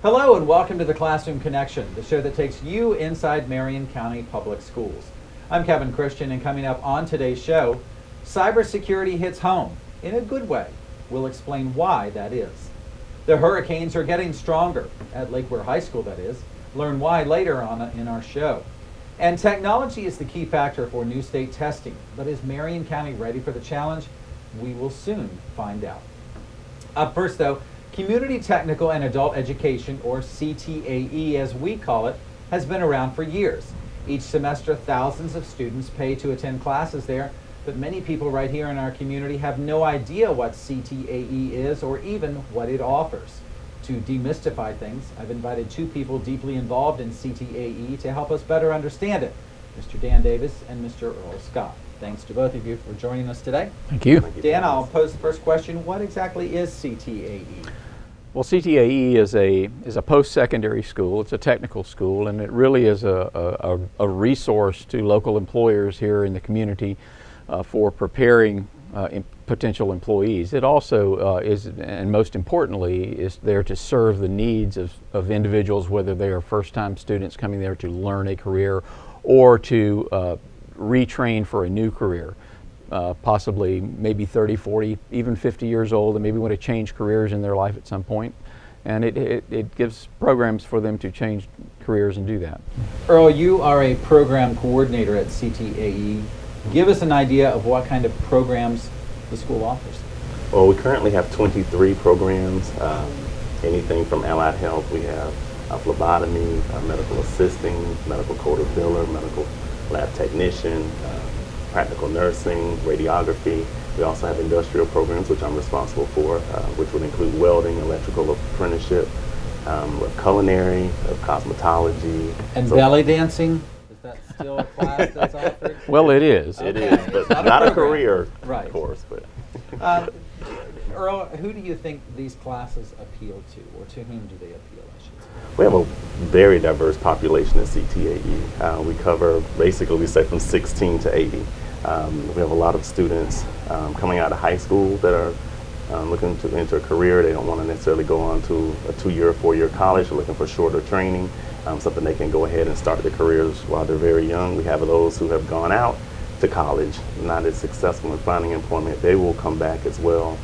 Hello and welcome to the Classroom Connection, the show that takes you inside Marion County Public Schools. I'm Kevin Christian, and coming up on today's show, cybersecurity hits home in a good way. We'll explain why that is. The hurricanes are getting stronger, at Lake Weir High School that is. Learn why later on in our show. And technology is the key factor for new state testing, but is Marion County ready for the challenge? We will soon find out. Up first though, Community Technical and Adult Education, or CTAE as we call it, has been around for years. Each semester, thousands of students pay to attend classes there, but many people right here in our community have no idea what CTAE is or even what it offers. To demystify things, I've invited two people deeply involved in CTAE to help us better understand it, Mr. Dan Davis and Mr. Earl Scott. Thanks to both of you for joining us today. Thank you. Dan, I'll pose the first question. What exactly is CTAE? Well, CTAE is a post-secondary school. It's a technical school, and it really is a resource to local employers here in the community for preparing potential employees. It also is, and most importantly, is there to serve the needs of individuals, whether they are first-time students coming there to learn a career or to retrain for a new career. Possibly maybe 30, 40, even 50 years old, and maybe want to change careers in their life at some point. And it gives programs for them to change careers and do that. Earl, you are a program coordinator at CTAE. Give us an idea of what kind of programs the school offers. Well, we currently have 23 programs, anything from allied health. We have phlebotomy, medical assisting, medical coder biller, medical lab technician, practical nursing, radiography. We also have industrial programs, which I'm responsible for, which would include welding, electrical apprenticeship, culinary, cosmetology. And belly dancing? Is that still a class that's offered? Well, it is. It is, but not a career, right. Of course. But Earl, who do you think these classes appeal to, or to whom do they appeal, I should say? we have a very diverse population at CTAE. We cover, basically, we say from 16 to 80. We have a lot of students coming out of high school that are looking to enter a career. They don't want to necessarily go on to a 2-year or 4-year college. They're looking for shorter training, something they can go ahead and start their careers while they're very young. We have those who have gone out to college, not as successful in finding employment. They will come back as well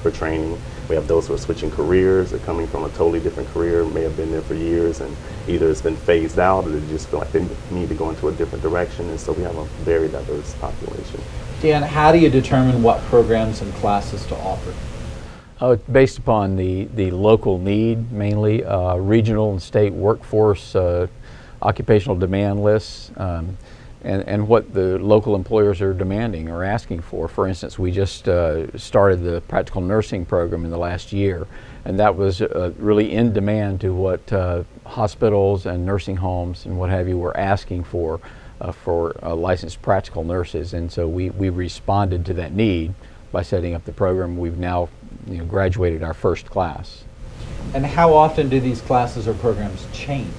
for training. We have those who are switching careers. They're coming from a totally different career, may have been there for years, and either it's been phased out or they just feel like they need to go into a different direction. And so we have a very diverse population. Dan, how do you determine what programs and classes to offer? Based upon the local need, mainly regional and state workforce occupational demand lists, and what the local employers are demanding or asking for. For instance, we just started the practical nursing program in the last year, and that was really in demand to what hospitals and nursing homes and what have you were asking for licensed practical nurses. And so we responded to that need by setting up the program. We've now graduated our first class. And how often do these classes or programs change?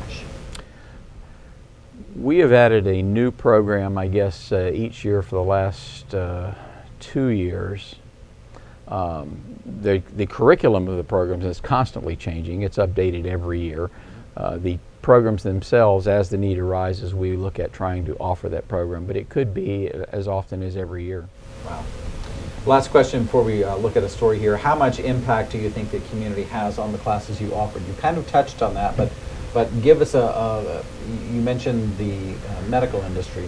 We have added a new program, I guess, each year for the last 2 years. The curriculum of the programs is constantly changing. It's updated every year. The programs themselves, as the need arises, we look at trying to offer that program, but it could be as often as every year. Wow. Last question before we look at a story here. How much impact do you think the community has on the classes you offer? You kind of touched on that, but give us you mentioned the medical industry.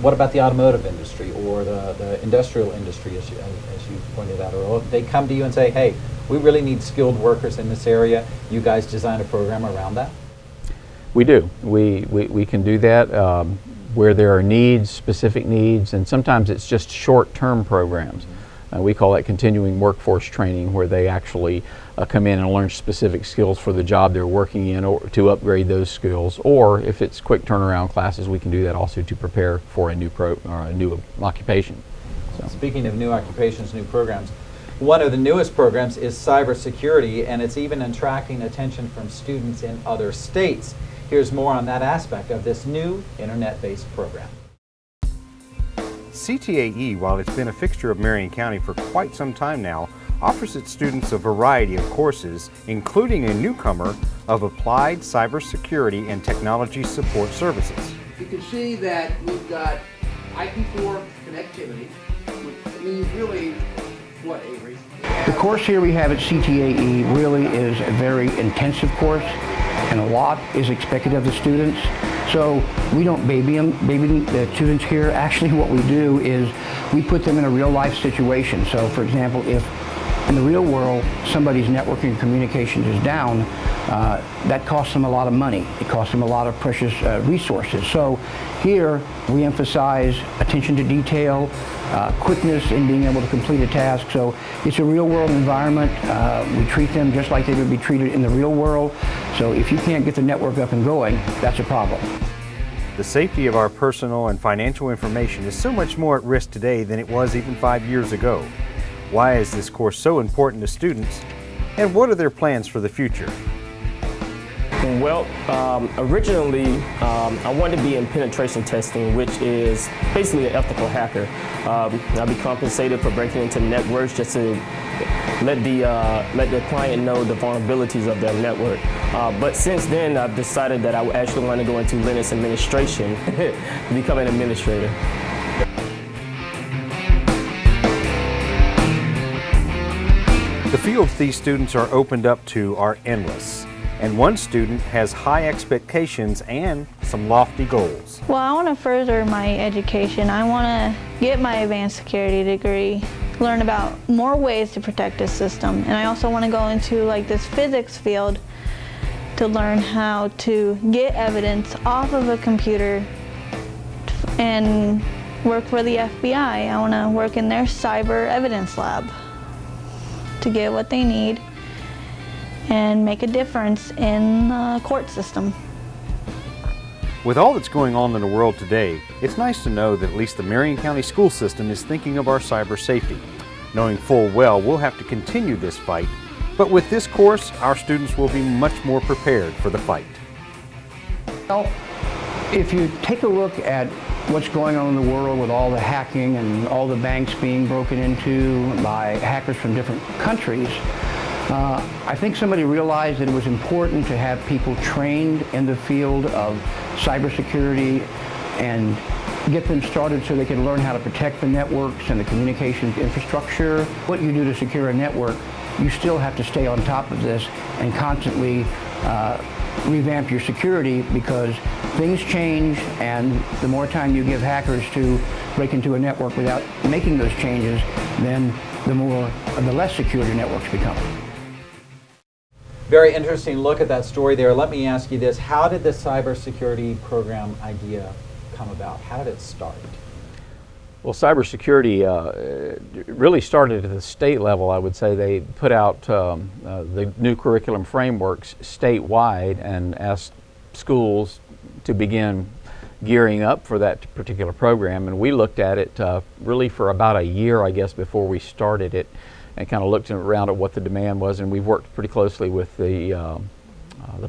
What about the automotive industry or the industrial industry, as you pointed out earlier? They come to you and say, hey, we really need skilled workers in this area. You guys design a program around that? We do. We can do that where there are needs, specific needs, and sometimes it's just short-term programs. We call that continuing workforce training, where they actually come in and learn specific skills for the job they're working in, or to upgrade those skills. Or if it's quick turnaround classes, we can do that also to prepare for a new occupation. So. Speaking of new occupations, new programs, one of the newest programs is cybersecurity, and it's even attracting attention from students in other states. Here's more on that aspect of this new internet-based program. CTAE, while it's been a fixture of Marion County for quite some time now, offers its students a variety of courses, including a newcomer of Applied Cybersecurity and Technology Support Services. You can see that we've got IP4 connectivity, which means really what, Avery? The course here we have at CTAE really is a very intensive course, and a lot is expected of the students. So we don't baby the students here. Actually, what we do is we put them in a real life situation. So for example, if in the real world somebody's networking and communications is down, that costs them a lot of money. It costs them a lot of precious resources. So here we emphasize attention to detail, quickness in being able to complete a task. So it's a real world environment. We treat them just like they would be treated in the real world. So if you can't get the network up and going, that's a problem. The safety of our personal and financial information is so much more at risk today than it was even 5 years ago. Why is this course so important to students, and what are their plans for the future? Well, originally I wanted to be in penetration testing, which is basically an ethical hacker. I'll be compensated for breaking into networks just to let the client know the vulnerabilities of their network. But since then, I've decided that I actually want to go into Linux administration, become an administrator. The fields these students are opened up to are endless, and one student has high expectations and some lofty goals. Well, I want to further my education. I want to get my advanced security degree, learn about more ways to protect the system, and I also want to go into like this physics field to learn how to get evidence off of a computer and work for the FBI. I want to work in their cyber evidence lab to get what they need and make a difference in the court system. With all that's going on in the world today, it's nice to know that at least the Marion County school system is thinking of our cyber safety, knowing full well we'll have to continue this fight, but with this course, our students will be much more prepared for the fight. Well, if you take a look at what's going on in the world with all the hacking and all the banks being broken into by hackers from different countries, I think somebody realized that it was important to have people trained in the field of cybersecurity and get them started so they can learn how to protect the networks and the communications infrastructure. What you do to secure a network, you still have to stay on top of this and constantly revamp your security, because things change, and the more time you give hackers to break into a network without making those changes, then the less secure your networks become. Very interesting look at that story there. Let me ask you this. How did the cybersecurity program idea come about? How did it start? Well, cybersecurity really started at the state level. I would say they put out the new curriculum frameworks statewide and asked schools to begin gearing up for that particular program. And we looked at it really for about a year, I guess, before we started it, and kind of looked around at what the demand was. And we've worked pretty closely with the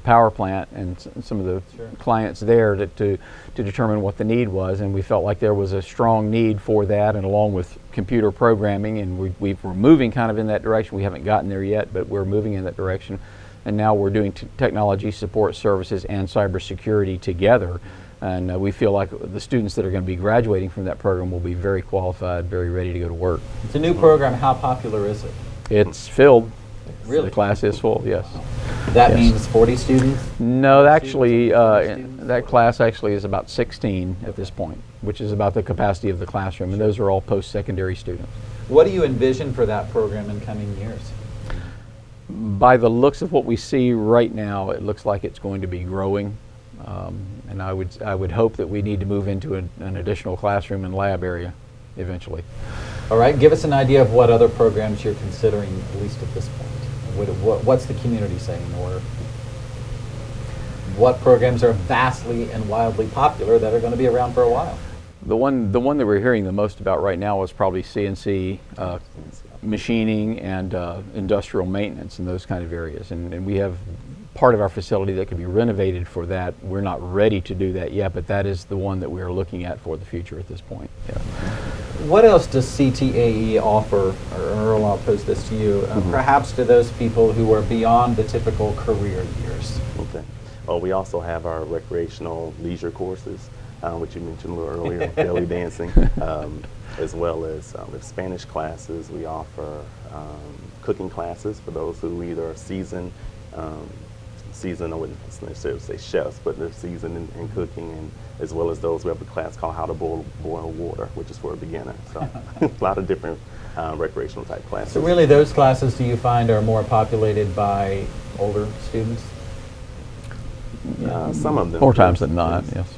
power plant and some of the clients there to determine what the need was, and we felt like there was a strong need for that, and along with computer programming, and we're moving kind of in that direction. We haven't gotten there yet, but we're moving in that direction, and now we're doing technology support services and cybersecurity together, and we feel like the students that are going to be graduating from that program will be very qualified, very ready to go to work. It's a new program. How popular is it? It's filled. Really? The class is full, yes. That Yes. means 40 students? No, actually, that class actually is about 16 at this point, which is about the capacity of the classroom, and those are all post-secondary students. What do you envision for that program in coming years? By the looks of what we see right now, it looks like it's going to be growing, and I would hope that we need to move into an additional classroom and lab area eventually. All right, give us an idea of what other programs you're considering, at least at this point. What's the community saying, or what programs are vastly and wildly popular that are going to be around for a while? The one that we're hearing the most about right now is probably CNC machining and industrial maintenance and those kind of areas. And we have part of our facility that could be renovated for that. We're not ready to do that yet, but that is the one that we're looking at for the future at this point. Yeah. What else does CTAE offer, or Earl, I'll pose this to you, perhaps to those people who are beyond the typical career years? Okay. Well, we also have our recreational leisure courses, which you mentioned a little earlier, belly dancing, as well as with Spanish classes. We offer cooking classes for those who either are seasoned, I wouldn't necessarily say chefs, but they're seasoned in cooking, and as well as those, we have a class called How to Boil Water, which is for a beginner. So a lot of different recreational type classes. So really those classes, do you find, are more populated by older students? Some of them. More times than not, yes.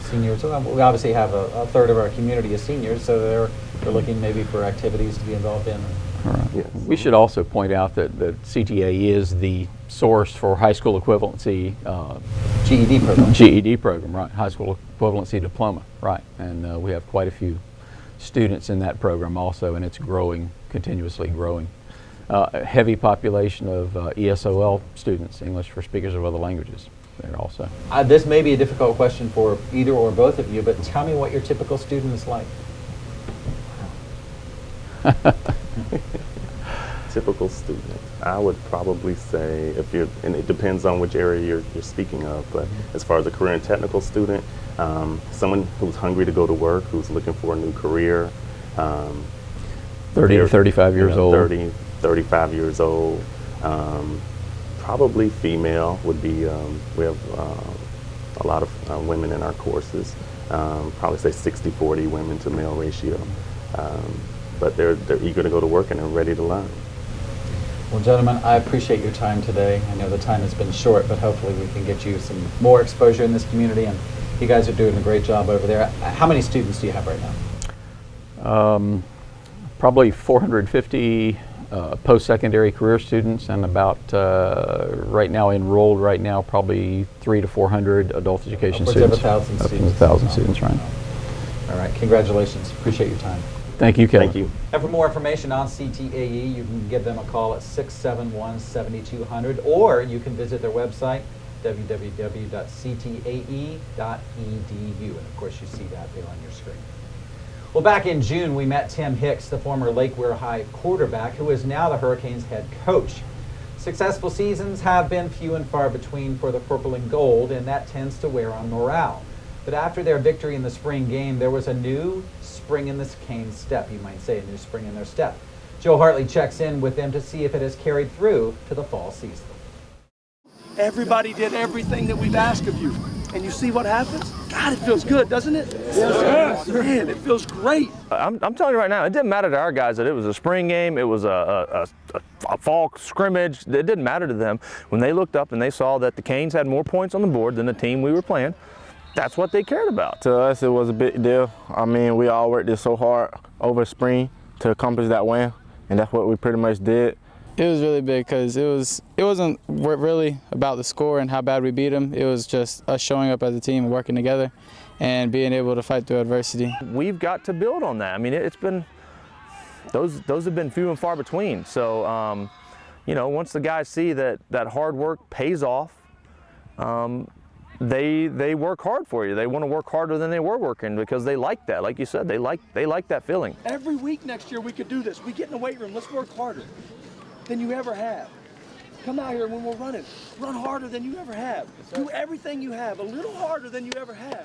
Seniors. Well, we obviously have a third of our community is seniors, so they're looking maybe for activities to be involved in. All right. Yes. We should also point out that CTAE is the source for high school equivalency GED program. GED program, right? High school equivalency diploma, right? And we have quite a few students in that program also, and it's growing, continuously growing. A heavy population of ESOL students, English for speakers of other languages, there also. This may be a difficult question for either or both of you, but tell me what your typical student is like. Typical student, I would probably say, and it depends on which area you're speaking of, but as far as a career and technical student, someone who's hungry to go to work, who's looking for a new career. 30 to 35 years old. 30, 35 years old. Probably female would be, we have a lot of women in our courses, probably say 60-40 women to male ratio. But they're eager to go to work and they're ready to learn. Well, gentlemen, I appreciate your time today. I know the time has been short, but hopefully we can get you some more exposure in this community, and you guys are doing a great job over there. How many students do you have right now? Probably 450 post-secondary career students, and about right now enrolled right now probably 300 to 400 adult education students. Upwards of 1,000 students. 1,000 students, right. All right, congratulations. Appreciate your time. Thank you, Kevin. Thank you. And for more information on CTAE, you can give them a call at 671-7200, or you can visit their website, www.ctae.edu. And of course, you see that there on your screen. Well, back in June, we met Tim Hicks, the former Lake Weir High quarterback, who is now the Hurricanes head coach. Successful seasons have been few and far between for the purple and gold, and that tends to wear on morale. But after their victory in the spring game, there was a new spring in the Canes' step, you might say, a new spring in their step. Joe Hartley checks in with them to see if it has carried through to the fall season. Everybody did everything that we've asked of you. And you see what happens? God, it feels good, doesn't it? Yes. Man, it feels great. I'm telling you right now, it didn't matter to our guys that it was a spring game, it was a fall scrimmage. It didn't matter to them. When they looked up and they saw that the Canes had more points on the board than the team we were playing, that's what they cared about. To us, it was a big deal. I mean, we all worked so hard over spring to accomplish that win, and that's what we pretty much did. It was really big because it wasn't really about the score and how bad we beat them. It was just us showing up as a team and working together and being able to fight through adversity. We've got to build on that. I mean, it's been, those have been few and far between. So, you know, once the guys see that hard work pays off, they work hard for you. They want to work harder than they were working because they like that. Like you said, they like that feeling. Every week next year we could do this. We get in the weight room, let's work harder than you ever have. Come out here when we're running. Run harder than you ever have. Do everything you have, a little harder than you ever have.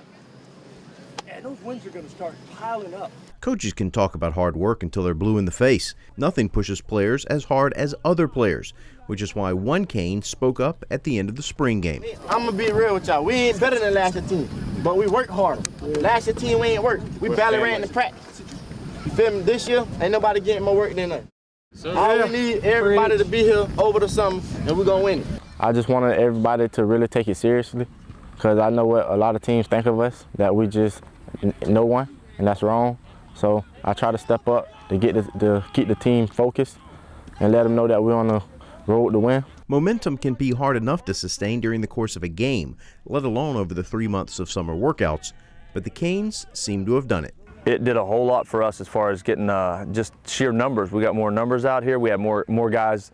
And those wins are going to start piling up. Coaches can talk about hard work until they're blue in the face. Nothing pushes players as hard as other players, which is why one Cane spoke up at the end of the spring game. I'm going to be real with y'all. We ain't better than last year team, but we work harder. Last year team, we ain't work. We barely ran the practice. You feel me? This year, ain't nobody getting more work than us. All we need everybody to be here over the summer, and we're going to win it. I just wanted everybody to really take it seriously because I know what a lot of teams think of us, that we just no one, and that's wrong. So I try to step up to keep the team focused and let them know that we're on the road to win. Momentum can be hard enough to sustain during the course of a game, let alone over the 3 months of summer workouts, but the Canes seem to have done it. It did a whole lot for us as far as getting just sheer numbers. We got more numbers out here. We had more guys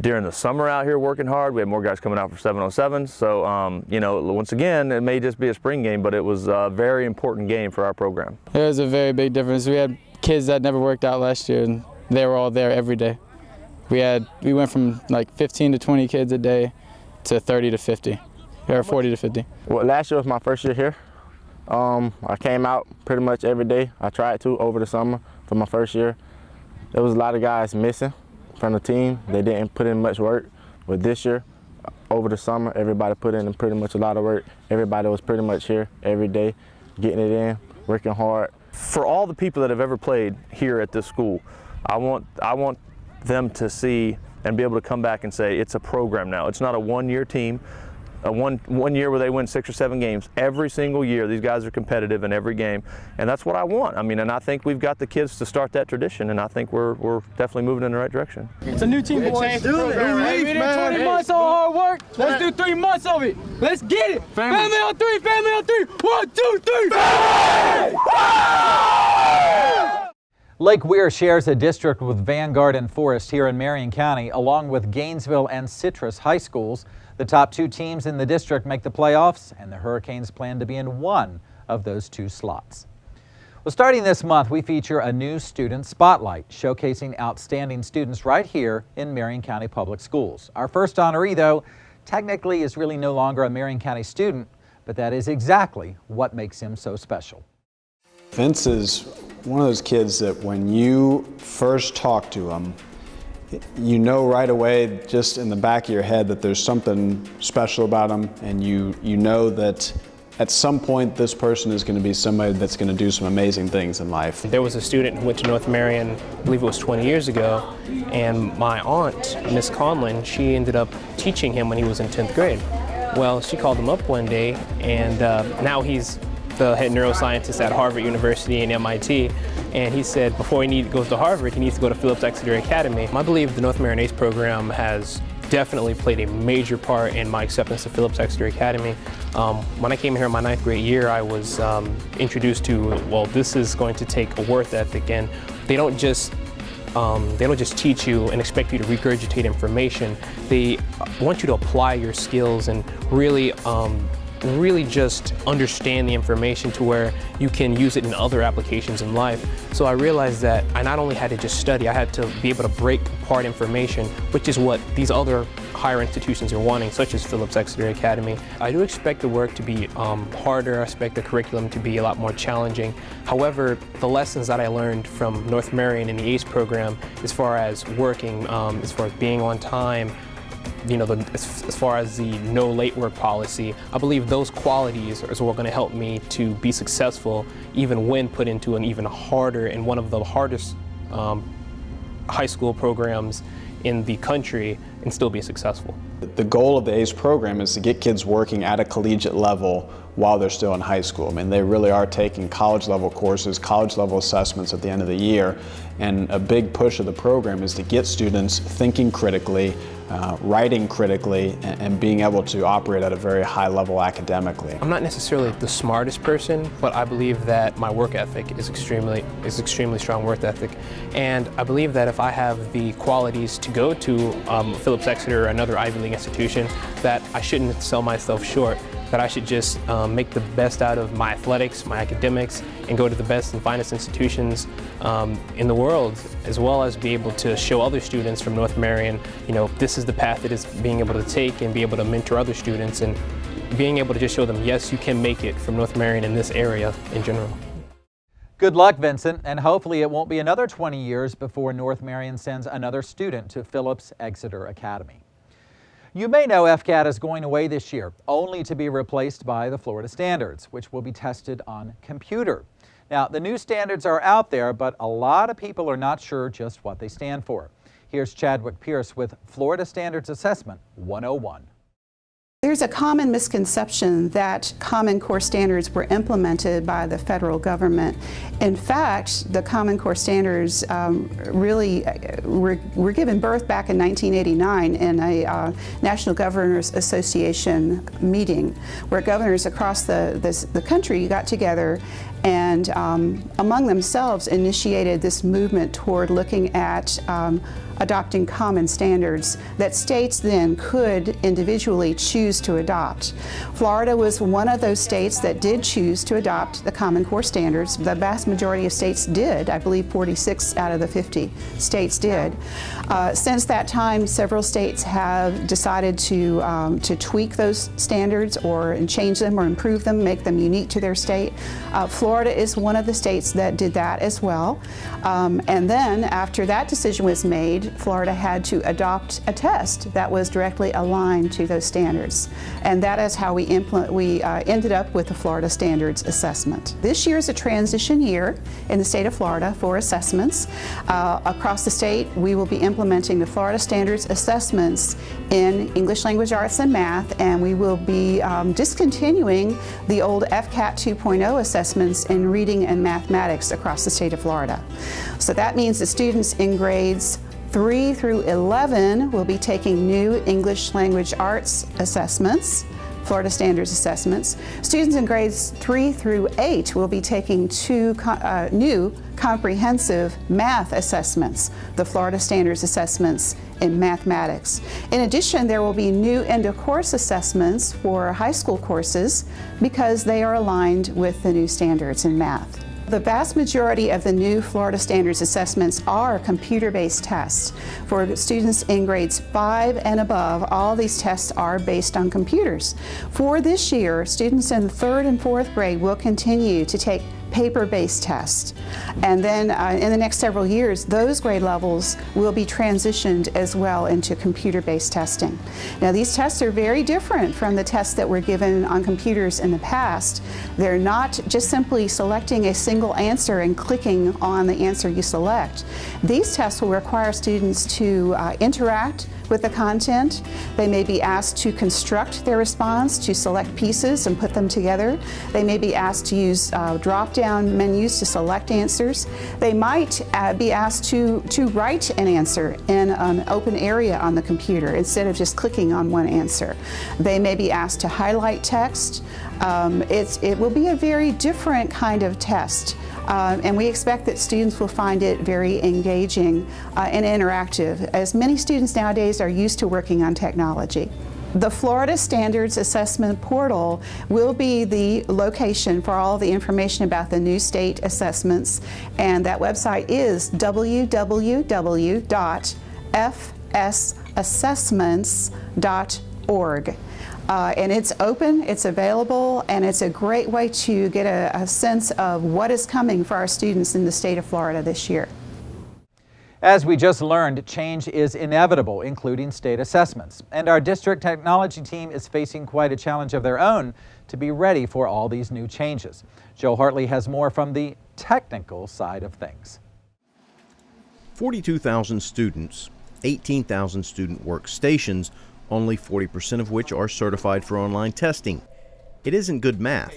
during the summer out here working hard. We had more guys coming out for 707s. So, you know, once again, it may just be a spring game, but it was a very important game for our program. It was a very big difference. We had kids that never worked out last year, and they were all there every day. We went from like 15 to 20 kids a day to 30 to 50, or 40 to 50. Well, last year was my first year here. I came out pretty much every day. I tried to over the summer for my first year. There was a lot of guys missing from the team. They didn't put in much work. But this year, over the summer, everybody put in pretty much a lot of work. Everybody was pretty much here every day, getting it in, working hard. For all the people that have ever played here at this school, I want them to see and be able to come back and say it's a program now. It's not a one-year team, one year where they win 6 or 7 games. Every single year, these guys are competitive in every game, and that's what I want. I mean, and I think we've got the kids to start that tradition, and I think we're definitely moving in the right direction. It's a new team, boys. New leaf, man. 20 months of hard work. Let's do 3 months of it. Let's get it. Family on 3. Family on 3. 1, 2, 3. Family! Lake Weir shares a district with Vanguard and Forest here in Marion County, along with Gainesville and Citrus high schools. The top 2 teams in the district make the playoffs, and the Hurricanes plan to be in one of those 2 slots. Well, starting this month, we feature a new student spotlight showcasing outstanding students right here in Marion County Public Schools. Our first honoree, though, technically is really no longer a Marion County student, but that is exactly what makes him so special. Vince is one of those kids that when you first talk to him, you know right away, just in the back of your head, that there's something special about him, and you know that at some point this person is going to be somebody that's going to do some amazing things in life. There was a student who went to North Marion, I believe it was 20 years ago, and my aunt, Miss Conlin, she ended up teaching him when he was in 10th grade. Well, she called him up one day, and now he's the head neuroscientist at Harvard University and MIT, and he said before he goes to Harvard, he needs to go to Phillips Exeter Academy. I believe the North Marion ACE program has definitely played a major part in my acceptance to Phillips Exeter Academy. When I came here in my 9th grade year, I was introduced to, well, this is going to take a work ethic, and they don't just teach you and expect you to regurgitate information. They want you to apply your skills and really just understand the information to where you can use it in other applications in life. So I realized that I not only had to just study, I had to be able to break apart information, which is what these other higher institutions are wanting, such as Phillips Exeter Academy. I do expect the work to be harder. I expect the curriculum to be a lot more challenging. However, the lessons that I learned from North Marion in the ACE program, as far as working, as far as being on time, you know, as far as the no late work policy, I believe those qualities are what are going to help me to be successful even when put into an even harder and one of the hardest high school programs in the country and still be successful. The goal of the ACE program is to get kids working at a collegiate level while they're still in high school. I mean, they really are taking college level courses, college level assessments at the end of the year, and a big push of the program is to get students thinking critically, writing critically, and being able to operate at a very high level academically. I'm not necessarily the smartest person, but I believe that my work ethic is extremely strong work ethic. And I believe that if I have the qualities to go to Phillips Exeter or another Ivy League institution, that I shouldn't sell myself short, that I should just make the best out of my athletics, my academics, and go to the best and finest institutions in the world, as well as be able to show other students from North Marion, you know, this is the path that is being able to take, and be able to mentor other students and being able to just show them, yes, you can make it from North Marion in this area in general. Good luck, Vincent, and hopefully it won't be another 20 years before North Marion sends another student to Phillips Exeter Academy. You may know FCAT is going away this year, only to be replaced by the Florida Standards, which will be tested on computer. Now, the new standards are out there, but a lot of people are not sure just what they stand for. Here's Chadwick Pierce with Florida Standards Assessment 101. There's a common misconception that Common Core standards were implemented by the federal government. In fact, the Common Core standards really were given birth back in 1989 in a National Governors Association meeting, where governors across the country got together and among themselves initiated this movement toward looking at adopting common standards that states then could individually choose to adopt. Florida was one of those states that did choose to adopt the Common Core standards. The vast majority of states did. I believe 46 out of the 50 states did. Since that time, several states have decided to tweak those standards or change them or improve them, make them unique to their state. Florida is one of the states that did that as well. And then after that decision was made, Florida had to adopt a test that was directly aligned to those standards. And that is how we ended up with the Florida Standards Assessment. This year is a transition year in the state of Florida for assessments. Across the state, we will be implementing the Florida Standards Assessments in English Language Arts and Math, and we will be discontinuing the old FCAT 2.0 assessments in reading and mathematics across the state of Florida. So that means that students in grades 3 through 11 will be taking new English Language Arts assessments, Florida Standards Assessments. Students in grades 3 through 8 will be taking two new comprehensive math assessments, the Florida Standards Assessments in mathematics. In addition, there will be new end-of-course assessments for high school courses because they are aligned with the new standards in math. The vast majority of the new Florida Standards Assessments are computer-based tests. For students in grades 5 and above, all these tests are based on computers. For this year, students in the 3rd and 4th grade will continue to take paper-based tests. And then in the next several years, those grade levels will be transitioned as well into computer-based testing. Now, these tests are very different from the tests that were given on computers in the past. They're not just simply selecting a single answer and clicking on the answer you select. These tests will require students to interact with the content. They may be asked to construct their response, to select pieces and put them together. They may be asked to use drop-down menus to select answers. They might be asked to write an answer in an open area on the computer instead of just clicking on one answer. They may be asked to highlight text. It will be a very different kind of test. And we expect that students will find it very engaging and interactive, as many students nowadays are used to working on technology. The Florida Standards Assessment Portal will be the location for all the information about the new state assessments, and that website is www.fsassessments.org. And it's open, it's available, and it's a great way to get a sense of what is coming for our students in the state of Florida this year. As we just learned, change is inevitable, including state assessments. And our district technology team is facing quite a challenge of their own to be ready for all these new changes. Joe Hartley has more from the technical side of things. 42,000 students, 18,000 student workstations, only 40% of which are certified for online testing. It isn't good math.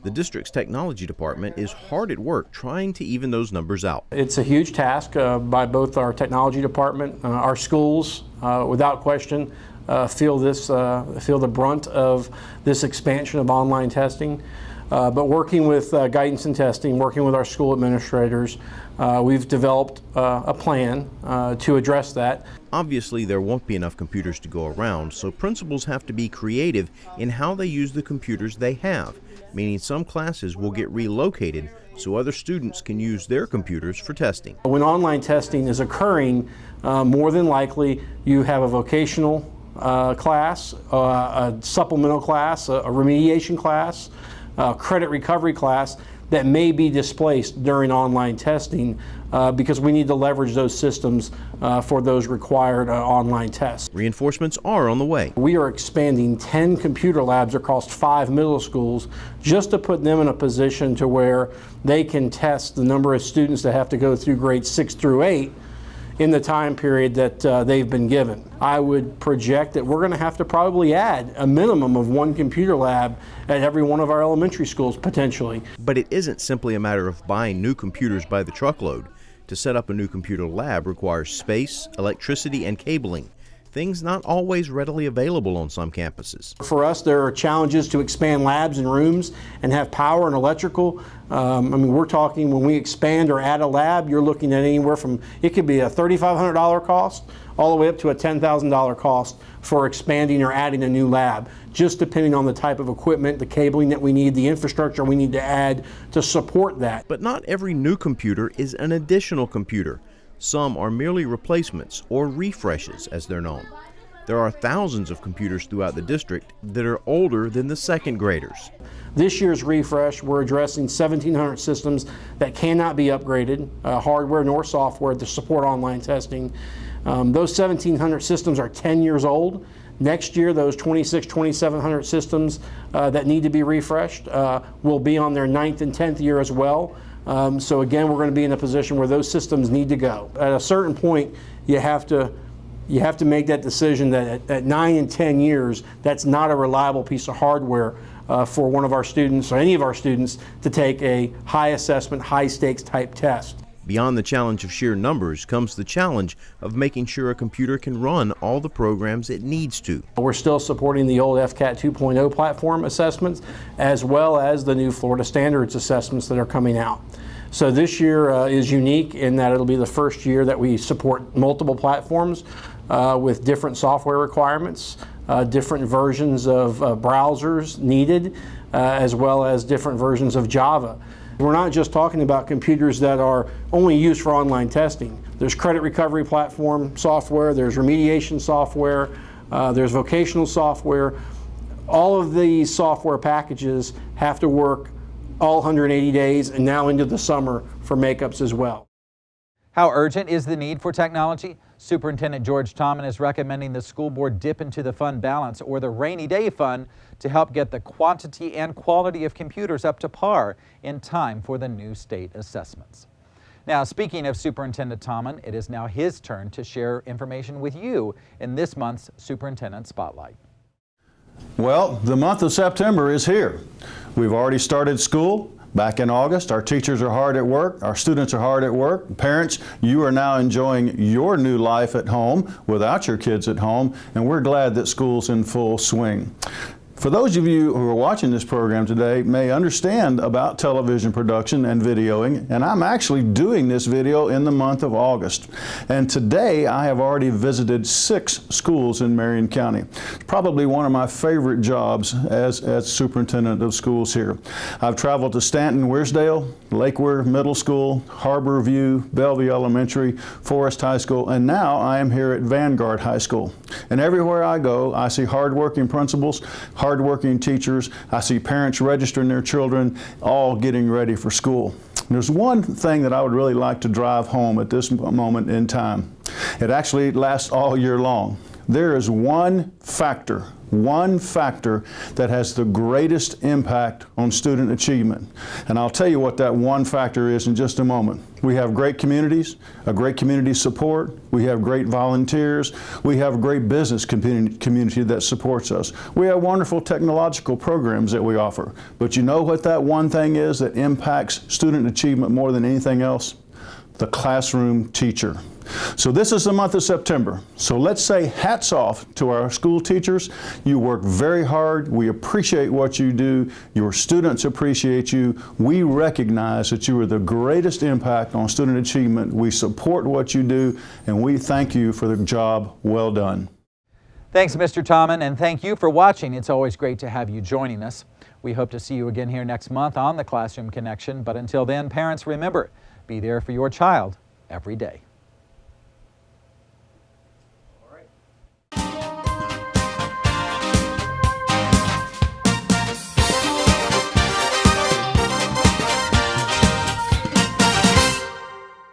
The district's technology department is hard at work trying to even those numbers out. It's a huge task by both our technology department, our schools, without question, feel the brunt of this expansion of online testing. But working with guidance and testing, working with our school administrators, we've developed a plan to address that. Obviously, there won't be enough computers to go around, so principals have to be creative in how they use the computers they have, meaning some classes will get relocated so other students can use their computers for testing. When online testing is occurring, more than likely you have a vocational class, a supplemental class, a remediation class, credit recovery class that may be displaced during online testing because we need to leverage those systems for those required online tests. Reinforcements are on the way. We are expanding 10 computer labs across 5 middle schools just to put them in a position to where they can test the number of students that have to go through grades 6 through 8 in the time period that they've been given. I would project that we're going to have to probably add a minimum of 1 computer lab at every one of our elementary schools potentially. But it isn't simply a matter of buying new computers by the truckload. To set up a new computer lab requires space, electricity, and cabling. things not always readily available on some campuses. For us, there are challenges to expand labs and rooms and have power and electrical. I mean, we're talking when we expand or add a lab, you're looking at anywhere from, it could be a $3,500 cost all the way up to a $10,000 cost for expanding or adding a new lab, just depending on the type of equipment, the cabling that we need, the infrastructure we need to add to support that. But not every new computer is an additional computer. Some are merely replacements or refreshes, as they're known. There are thousands of computers throughout the district that are older than the second graders. This year's refresh, we're addressing 1,700 systems that cannot be upgraded, hardware nor software, to support online testing. Those 1,700 systems are 10 years old. Next year, those 2,700 systems that need to be refreshed will be on their 9th and 10th year as well. So again, we're going to be in a position where those systems need to go. At a certain point, you have to make that decision that at 9 and 10 years, that's not a reliable piece of hardware for one of our students or any of our students to take a high assessment, high stakes type test. Beyond the challenge of sheer numbers comes the challenge of making sure a computer can run all the programs it needs to. We're still supporting the old FCAT 2.0 platform assessments, as well as the new Florida Standards assessments that are coming out. So this year is unique in that it'll be the first year that we support multiple platforms with different software requirements, different versions of browsers needed, as well as different versions of Java. We're not just talking about computers that are only used for online testing. There's credit recovery platform software, there's remediation software, there's vocational software. All of these software packages have to work all 180 days and now into the summer for makeups as well. How urgent is the need for technology? Superintendent George Tomyn is recommending the school board dip into the fund balance or the rainy day fund to help get the quantity and quality of computers up to par in time for the new state assessments. Now, speaking of Superintendent Tomyn, it is now his turn to share information with you in this month's Superintendent Spotlight. Well, the month of September is here. We've already started school. Back in August, our teachers are hard at work, our students are hard at work. Parents, you are now enjoying your new life at home without your kids at home, and we're glad that school's in full swing. For those of you who are watching this program today may understand about television production and videoing, and I'm actually doing this video in the month of August. And today I have already visited 6 schools in Marion County. It's probably one of my favorite jobs as superintendent of schools here. I've traveled to Stanton, Weirsdale, Lake Weir Middle School, Harbor View, Bellevue Elementary, Forest High School, and now I am here at Vanguard High School. And everywhere I go, I see hardworking principals, hardworking teachers. I see parents registering their children, all getting ready for school. There's one thing that I would really like to drive home at this moment in time. It actually lasts all year long. There is one factor that has the greatest impact on student achievement. And I'll tell you what that one factor is in just a moment. We have great communities, a great community support, we have great volunteers, we have a great business community that supports us. We have wonderful technological programs that we offer. But you know what that one thing is that impacts student achievement more than anything else? The classroom teacher. So this is the month of September. So let's say hats off to our school teachers. You work very hard. We appreciate what you do. Your students appreciate you. We recognize that you are the greatest impact on student achievement. We support what you do, and we thank you for the job well done. Thanks, Mr. Tomyn, and thank you for watching. It's always great to have you joining us. We hope to see you again here next month on the Classroom Connection. But until then, parents, remember, be there for your child every day.